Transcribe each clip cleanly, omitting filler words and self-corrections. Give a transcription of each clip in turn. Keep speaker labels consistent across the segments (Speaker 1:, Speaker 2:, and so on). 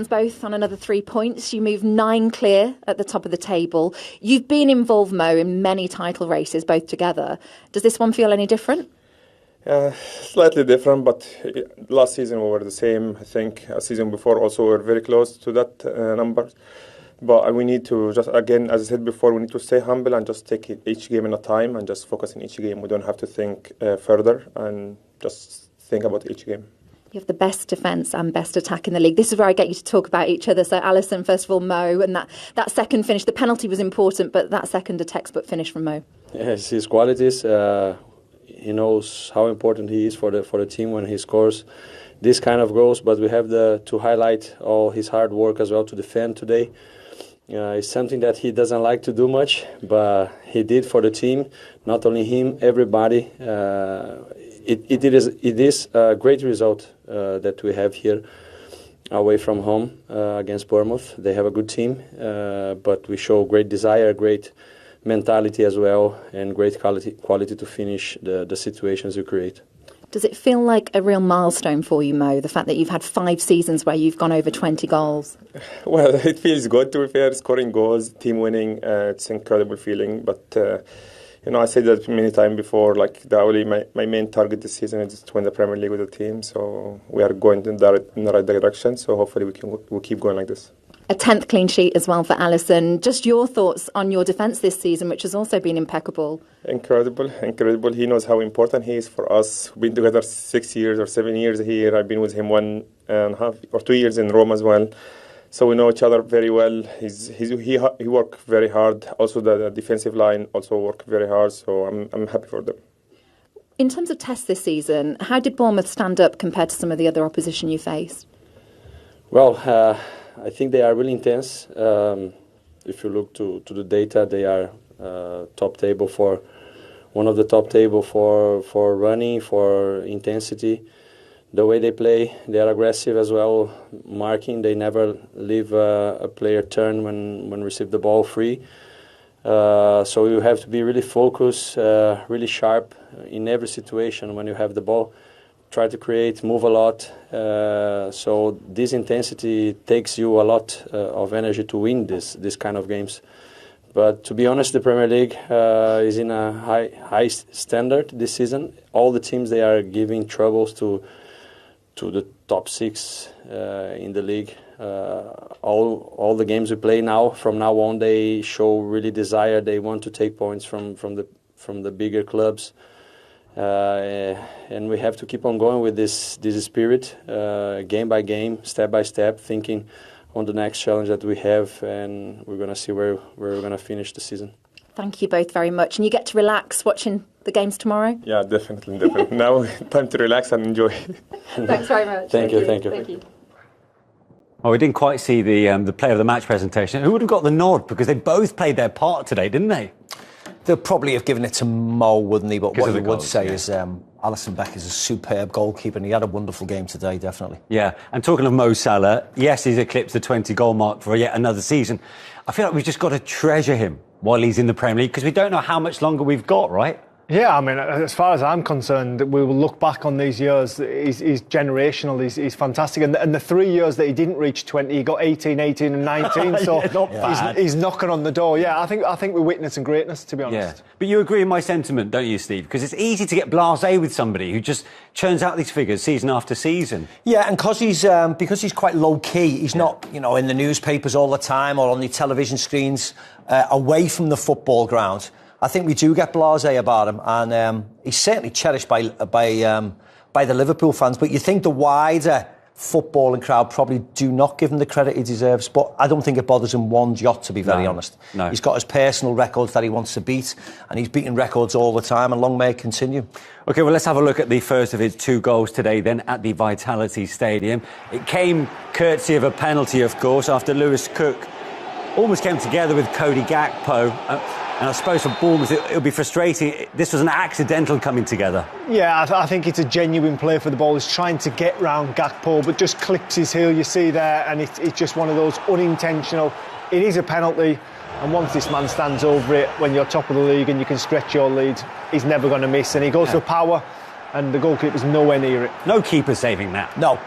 Speaker 1: both on another 3 points. You move 9 clear at the top of the table. You've been involved, Mo, in many title races, both together. Does this one feel any different?
Speaker 2: Slightly different, but last season we were the same. I think a season before also we were very close to that number. But we need to just, again, as I said before, we need to stay humble and just take each game at a time and just focus on each game. We don't have to think further and just think about each game.
Speaker 1: You have the best defence and best attack in the league. This is where I get you to talk about each other. So, Allison, first of all, Mo, and that second finish. The penalty was important, but that second, a textbook finish from Mo.
Speaker 3: Yes, his qualities. He knows how important he is for the team when he scores this kind of goals. But we have to highlight all his hard work as well to defend today. It's something that he doesn't like to do much, but he did for the team. Not only him, everybody. It is a great result that we have here away from home against Bournemouth. They have a good team, but we show great desire, great mentality as well, and great quality to finish the situations you create.
Speaker 1: Does it feel like a real milestone for you, Mo, the fact that you've had 5 seasons where you've gone over 20 goals?
Speaker 2: Well, it feels good, to be fair, scoring goals, team winning. It's an incredible feeling. But, I said that many times before, like my main target this season is to win the Premier League with the team. So we are going in the right direction. So hopefully we'll keep going like this.
Speaker 1: A 10th clean sheet as well for Allison. Just your thoughts on your defence this season, which has also been impeccable.
Speaker 2: Incredible. He knows how important he is for us. We've been together 6 years or 7 years here. I've been with him 1.5 or 2 years in Rome as well. So we know each other very well. He worked very hard. Also the defensive line also worked very hard. So I'm happy for them.
Speaker 1: In terms of tests this season, how did Bournemouth stand up compared to some of the other opposition you faced?
Speaker 3: Well, I think they are really intense. If you look to the data, they are top table for one of the top table for running, for intensity. The way they play, they are aggressive as well, marking. They never leave a player turn when receive the ball free. So you have to be really focused, really sharp in every situation when you have the ball. Try to create, move a lot. So this intensity takes you a lot of energy to win this kind of games. But to be honest, the Premier League is in a high standard this season. All the teams, they are giving troubles to the top 6 in the league. All the games we play now, from now on, they show really desire. They want to take points from the bigger clubs. And we have to keep on going with this spirit, game by game, step by step, thinking on the next challenge that we have, and we're going to see where we're going to finish the season.
Speaker 1: Thank you both very much. And you get to relax watching the games tomorrow?
Speaker 2: Yeah, definitely. Now, time to relax and enjoy.
Speaker 1: Thanks very much.
Speaker 3: Thank you.
Speaker 4: Oh, we didn't quite see the player of the match presentation. Who would have got the nod? Because they both played their part today, didn't they?
Speaker 5: They'll probably have given it to Mo, wouldn't he? But what you would say is Allison Becker is a superb goalkeeper, and he had a wonderful game today, definitely.
Speaker 4: Yeah, and talking of Mo Salah, yes, he's eclipsed the 20-goal mark for yet another season. I feel like we've just got to treasure him while he's in the Premier League, because we don't know how much longer we've got, right?
Speaker 6: Yeah, I mean, as far as I'm concerned, we will look back on these years. He's generational. He's fantastic. And the 3 years that he didn't reach 20, he got 18 and 19. So he's knocking on the door. Yeah, I think we're witnessing greatness, to be honest.
Speaker 4: Yeah. But you agree with my sentiment, don't you, Steve? Because it's easy to get blasé with somebody who just churns out these figures season after season.
Speaker 5: Yeah, and because he's quite low key. He's not, in the newspapers all the time or on the television screens away from the football ground. I think we do get blasé about him, and he's certainly cherished by the Liverpool fans. But you think the wider footballing crowd probably do not give him the credit he deserves. But I don't think it bothers him one jot, to be very honest.
Speaker 4: No.
Speaker 5: He's got his personal records that he wants to beat, and he's beating records all the time, and long may it continue.
Speaker 4: OK, well, let's have a look at the first of his 2 goals today, then, at the Vitality Stadium. It came courtesy of a penalty, of course, after Lewis Cook almost came together with Cody Gakpo. And I suppose for Bournemouth, it'll be frustrating. This was an accidental coming together.
Speaker 6: Yeah, I think it's a genuine play for the ball. He's trying to get round Gakpo, but just clips his heel, you see there, and it's just one of those unintentional. It is a penalty, and once this man stands over it, when you're top of the league and you can stretch your lead, he's never going to miss. And he goes for power, and the goalkeeper's nowhere near it.
Speaker 4: No keeper saving that.
Speaker 5: No.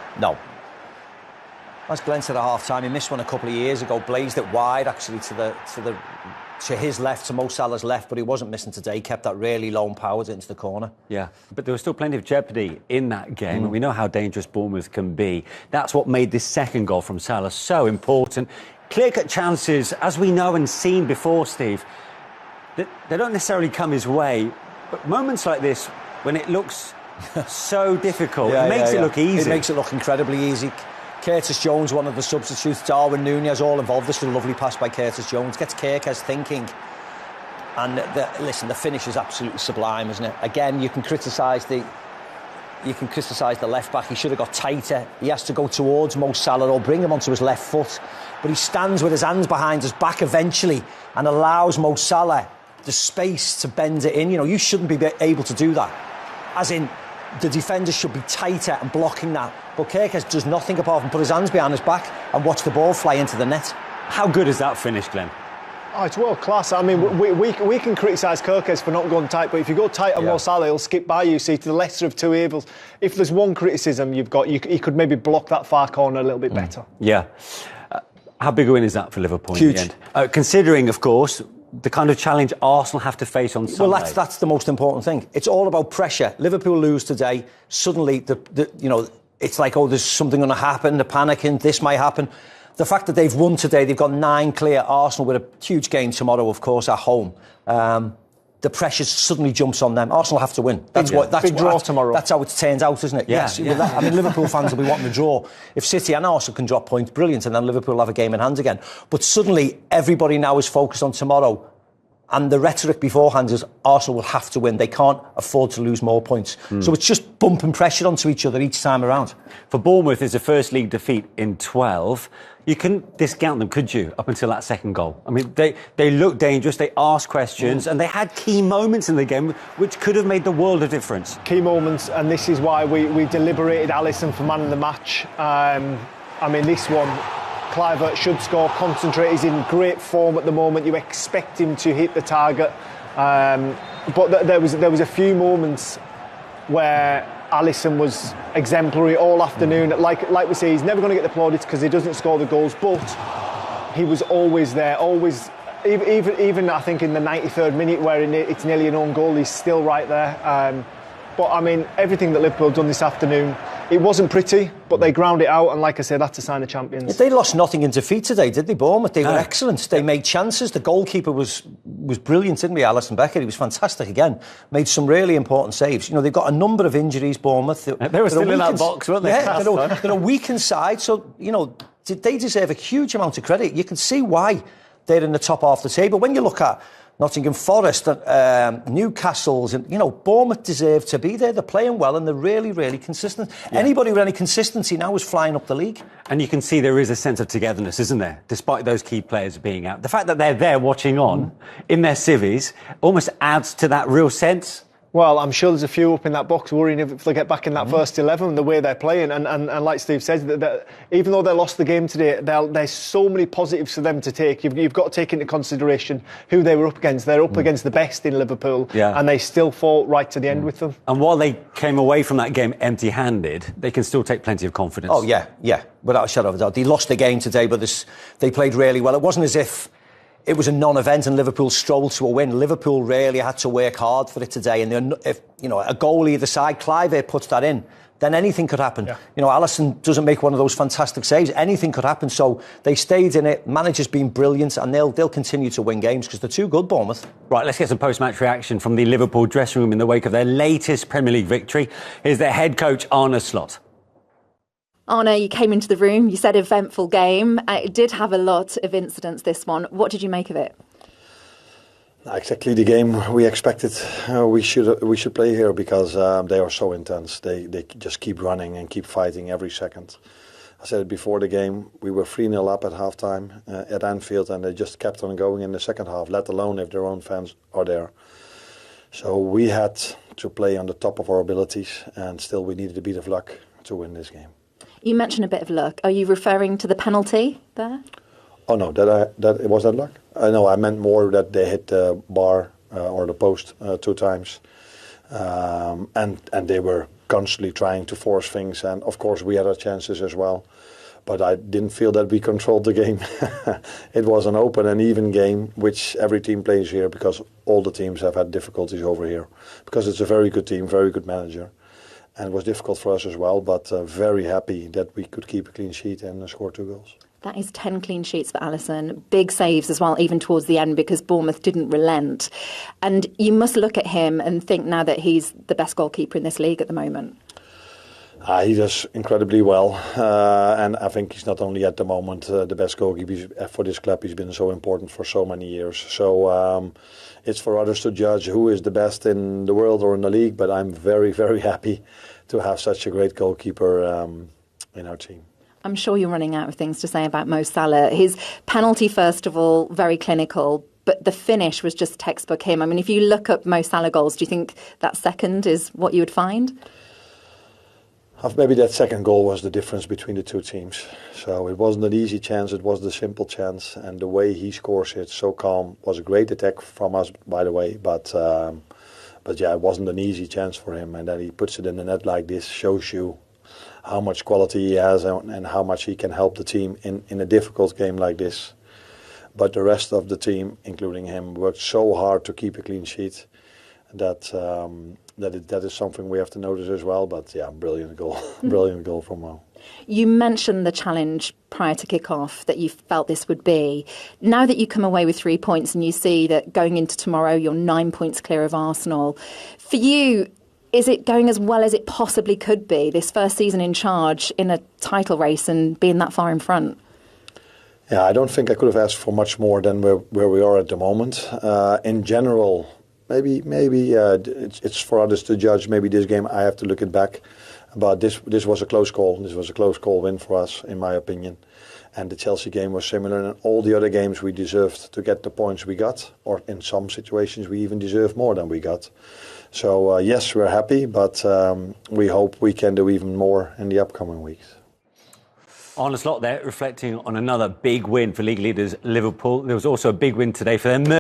Speaker 5: As Glenn said at half-time, he missed one a couple of years ago, blazed it wide actually to his left, to Mo Salah's left, but he wasn't missing today. He kept that really low and powered it into the corner.
Speaker 4: Yeah, but there was still plenty of jeopardy in that game, and we know how dangerous Bournemouth can be. That's what made this second goal from Salah so important. Clear-cut chances, as we know and seen before, Steve, they don't necessarily come his way, but moments like this, when it looks so difficult, it makes it look easy.
Speaker 5: It makes it look incredibly easy. Curtis Jones, one of the substitutes, Darwin Núñez, all involved. This is a lovely pass by Curtis Jones. Gets Kerkez thinking. And the finish is absolutely sublime, isn't it? Again, you can criticise the left back. He should have got tighter. He has to go towards Mo Salah or bring him onto his left foot. But he stands with his hands behind his back eventually and allows Mo Salah the space to bend it in. You know, you shouldn't be able to do that. As in, the defenders should be tighter and blocking that. But Kerkez does nothing apart from put his hands behind his back and watch the ball fly into the net.
Speaker 4: How good is that finish, Glenn?
Speaker 6: Oh, it's world class. I mean, we can criticise Kerkez for not going tight, but if you go tight on Mo Salah, he'll skip by you. See, to the lesser of two evils. If there's one criticism you've got, he could maybe block that far corner a little bit better.
Speaker 4: Yeah. How big a win is that for Liverpool
Speaker 5: Huge.
Speaker 4: in the end? Considering, of course, the kind of challenge Arsenal have to face on Sunday.
Speaker 5: Well, that's the most important thing. It's all about pressure. Liverpool lose today. Suddenly, it's like, oh, there's something going to happen. They're panicking. This might happen. The fact that they've won today, they've got 9 clear. Arsenal with a huge game tomorrow, of course, at home. The pressure suddenly jumps on them. Arsenal have to win. That's
Speaker 6: big draw tomorrow.
Speaker 5: That's how it turns out, isn't it?
Speaker 4: Yeah,
Speaker 5: yes.
Speaker 4: yeah.
Speaker 5: I mean, Liverpool fans will be wanting to draw. If City and Arsenal can drop points, brilliant, and then Liverpool will have a game in hand again. But suddenly, everybody now is focused on tomorrow. And the rhetoric beforehand is Arsenal will have to win. They can't afford to lose more points. So it's just bumping pressure onto each other each time around.
Speaker 4: For Bournemouth, it's a first league defeat in 12. You couldn't discount them, could you, up until that second goal? I mean, they looked dangerous, they asked questions, and they had key moments in the game which could have made the world of difference.
Speaker 6: Key moments, and this is why we deliberated Allison for man of the match. I mean, this one, Kluivert should score, concentrate. He's in great form at the moment. You expect him to hit the target. But there was a few moments where Allison was exemplary all afternoon. Like we say, he's never going to get the plaudits because he doesn't score the goals, but he was always there, always. Even I think in the 93rd minute where it's nearly an own goal, he's still right there. But I mean, everything that Liverpool have done this afternoon, it wasn't pretty, but they ground it out, and like I said, that's a sign of champions.
Speaker 5: They lost nothing in defeat today, did they, Bournemouth? They were excellent. They made chances. The goalkeeper was brilliant, didn't we, Allison Becker? He was fantastic again. Made some really important saves. You know, they've got a number of injuries, Bournemouth.
Speaker 4: They were still in that box, weren't they?
Speaker 5: Yeah, they're a weakened side, so, you know, they deserve a huge amount of credit. You can see why they're in the top half of the table. When you look at Nottingham Forest, Newcastle's, and, you know, Bournemouth deserve to be there. They're playing well and they're really, really consistent. Yeah. Anybody with any consistency now is flying up the league.
Speaker 4: And you can see there is a sense of togetherness, isn't there? Despite those key players being out. The fact that they're there watching on in their civvies almost adds to that real sense.
Speaker 6: Well, I'm sure there's a few up in that box worrying if they get back in that first 11, the way they're playing. And like Steve says, that even though they lost the game today, there's so many positives for them to take. You've got to take into consideration who they were up against. They're up against the best in Liverpool, and they still fought right to the end with them.
Speaker 4: And while they came away from that game empty-handed, they can still take plenty of confidence.
Speaker 5: Oh, yeah, without a shadow of a doubt. They lost the game today, but they played really well. It wasn't as if it was a non-event and Liverpool strolled to a win. Liverpool really had to work hard for it today. And if, you know, a goal either side, Kluivert puts that in, then anything could happen. Yeah. You know, Allison doesn't make one of those fantastic saves. Anything could happen. So they stayed in it. Manager's been brilliant, and they'll continue to win games because they're too good, Bournemouth. Right, let's get some post-match reaction from the Liverpool dressing room in the wake of their latest Premier League victory. Here's their head coach, Arne.
Speaker 1: Arne, you came into the room, you said eventful game. It did have a lot of incidents, this one. What did you make of it?
Speaker 7: Exactly the game we expected. We should play here because they are so intense. They just keep running and keep fighting every second. I said it before the game, we were 3-0 up at halftime at Anfield, and they just kept on going in the second half, let alone if their own fans are there. So we had to play on the top of our abilities, and still we needed a bit of luck to win this game.
Speaker 1: You mentioned a bit of luck. Are you referring to the penalty there?
Speaker 7: Oh no, was that luck? No, I meant more that they hit the bar or the post 2 times, and they were constantly trying to force things. And of course, we had our chances as well. But I didn't feel that we controlled the game. It was an open and even game, which every team plays here, because all the teams have had difficulties over here. Because it's a very good team, very good manager. And it was difficult for us as well, but very happy that we could keep a clean sheet and score 2 goals.
Speaker 1: That is 10 clean sheets for Allison. Big saves as well, even towards the end, because Bournemouth didn't relent. And you must look at him and think now that he's the best goalkeeper in this league at the moment.
Speaker 7: He does incredibly well, and I think he's not only at the moment the best goalkeeper for this club. He's been so important for so many years. So it's for others to judge who is the best in the world or in the league. But I'm very, very happy to have such a great goalkeeper in our team.
Speaker 1: I'm sure you're running out of things to say about Mo Salah. His penalty, first of all, very clinical. But the finish was just textbook him. I mean, if you look up Mo Salah goals, do you think that second is what you would find?
Speaker 7: Maybe that second goal was the difference between the two teams. So it wasn't an easy chance, it was the simple chance. And the way he scores it, so calm, was a great attack from us, by the way. But yeah, it wasn't an easy chance for him. And then he puts it in the net like this, shows you how much quality he has and how much he can help the team in a difficult game like this. But the rest of the team, including him, worked so hard to keep a clean sheet that is something we have to notice as well. But yeah, brilliant goal, brilliant goal from Mo.
Speaker 1: You mentioned the challenge prior to kick-off that you felt this would be. Now that you come away with 3 points and you see that going into tomorrow you're 9 points clear of Arsenal, for you, is it going as well as it possibly could be, this first season in charge in a title race and being that far in front?
Speaker 7: Yeah, I don't think I could have asked for much more than where we are at the moment. In general, maybe it's for others to judge. Maybe this game I have to look it back. But this was a close call. This was a close call win for us, in my opinion. And the Chelsea game was similar. And all the other games we deserved to get the points we got. Or in some situations we even deserved more than we got. So yes, we're happy. But we hope we can do even more in the upcoming weeks.
Speaker 4: Arne Slot there, reflecting on another big win for league leaders Liverpool. There was also a big win today for them.